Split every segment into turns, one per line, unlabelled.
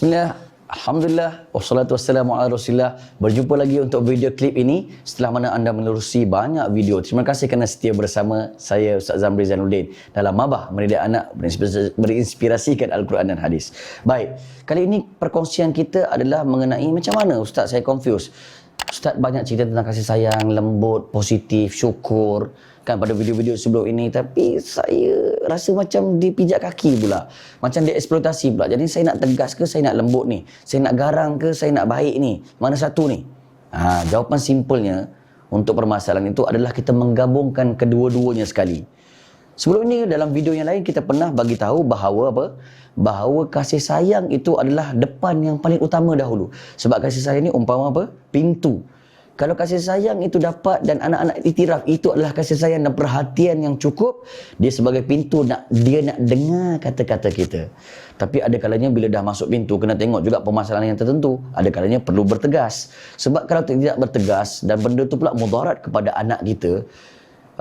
Bismillah, Alhamdulillah, wassalatu wassalamu ala rasulillah. Berjumpa lagi untuk video klip ini setelah mana anda menerusi banyak video. Terima kasih kerana setia bersama saya Ustaz Zamri Zainuddin dalam Mabah Mendidik Anak berinspirasikan Al-Quran dan Hadis. Baik, kali ini perkongsian kita adalah mengenai macam mana Ustaz, saya confused. Ustaz banyak cerita tentang kasih sayang, lembut, positif, syukur kan pada video-video sebelum ini, tapi saya rasa macam dipijak kaki pula, macam dieksploitasi pula. Jadi saya nak tegas ke saya nak lembut ni, saya nak garang ke saya nak baik ni, mana satu ni? Jawapan simpelnya untuk permasalahan itu adalah kita menggabungkan kedua-duanya sekali. Sebelum ini dalam video yang lain kita pernah bagi tahu bahawa apa? Bahawa kasih sayang itu adalah depan yang paling utama dahulu. Sebab kasih sayang ni umpama apa? Pintu. Kalau kasih sayang itu dapat dan anak-anak iktiraf, itu adalah kasih sayang dan perhatian yang cukup, dia sebagai pintu, dia nak dengar kata-kata kita. Tapi ada kalanya bila dah masuk pintu, kena tengok juga permasalahan yang tertentu. Ada kalanya perlu bertegas. Sebab kalau tidak bertegas dan benda tu pula mudarat kepada anak kita,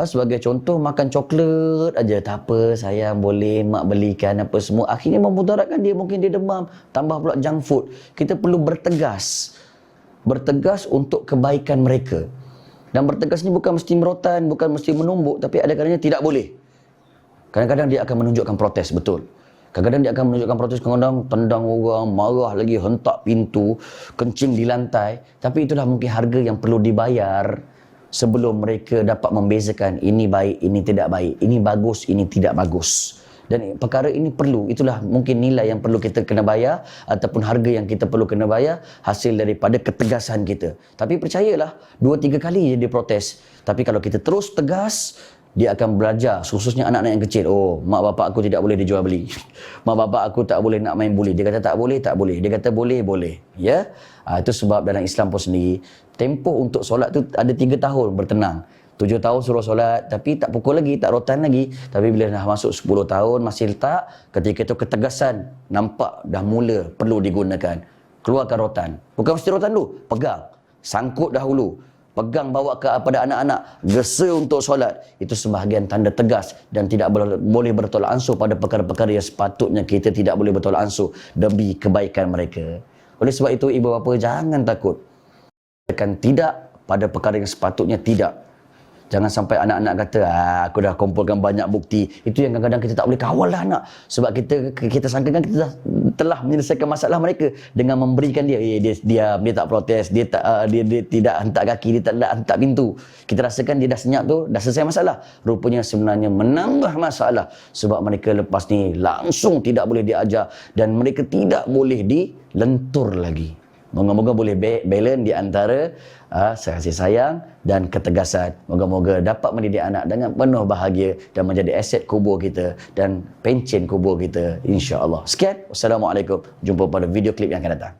sebagai contoh, makan coklat aja, tak apa sayang, boleh mak belikan apa semua, akhirnya memudaratkan dia, mungkin dia demam, tambah pula junk food. Kita perlu bertegas untuk kebaikan mereka. Dan bertegas ni bukan mesti merotan, bukan mesti menumbuk, tapi ada kalanya tidak boleh. Kadang-kadang dia akan menunjukkan protes, betul. Kadang-kadang dia akan menunjukkan protes, kadang-kadang tendang orang, marah lagi, hentak pintu, kencing di lantai. Tapi itulah mungkin harga yang perlu dibayar sebelum mereka dapat membezakan ini baik, ini tidak baik, ini bagus, ini tidak bagus. Dan perkara ini perlu, itulah mungkin nilai yang perlu kita kena bayar ataupun harga yang kita perlu kena bayar hasil daripada ketegasan kita. Tapi percayalah, 2-3 kali je dia protes. Tapi kalau kita terus tegas, dia akan belajar, khususnya anak-anak yang kecil. Oh, mak bapak aku tidak boleh dijual beli. Mak bapak aku tak boleh nak main buli. Dia kata tak boleh, tak boleh. Dia kata boleh, boleh. Ya? Itu sebab dalam Islam pun sendiri, tempoh untuk solat tu ada 3 tahun bertenang. 7 tahun suruh solat, tapi tak pukul lagi, tak rotan lagi. Tapi bila dah masuk 10 tahun masih letak, ketika itu ketegasan nampak dah mula perlu digunakan. Keluarkan rotan. Bukan mesti rotan dulu, pegang. Sangkut dahulu. Pegang bawa kepada anak-anak, gesa untuk solat. Itu sebahagian tanda tegas dan tidak boleh bertolak ansur pada perkara-perkara yang sepatutnya kita tidak boleh bertolak ansur demi kebaikan mereka. Oleh sebab itu, ibu bapa jangan takut. Akan tidak pada perkara yang sepatutnya tidak. Jangan sampai anak-anak kata, aku dah kumpulkan banyak bukti. Itu yang kadang-kadang kita tak boleh kawal lah anak. Sebab kita sangkakan kita telah menyelesaikan masalah mereka dengan memberikan dia. Dia tak protes, dia tidak hentak kaki, dia tak hentak pintu. Kita rasakan dia dah senyap tu, dah selesai masalah. Rupanya sebenarnya menambah masalah. Sebab mereka lepas ni langsung tidak boleh diajar dan mereka tidak boleh dilentur lagi. Moga-moga boleh balance di antara kasih sayang dan ketegasan. Moga-moga dapat mendidik anak dengan penuh bahagia dan menjadi aset kubur kita dan pencen kubur kita, insya-Allah. Sekian, wassalamualaikum. Jumpa pada video klip yang akan datang.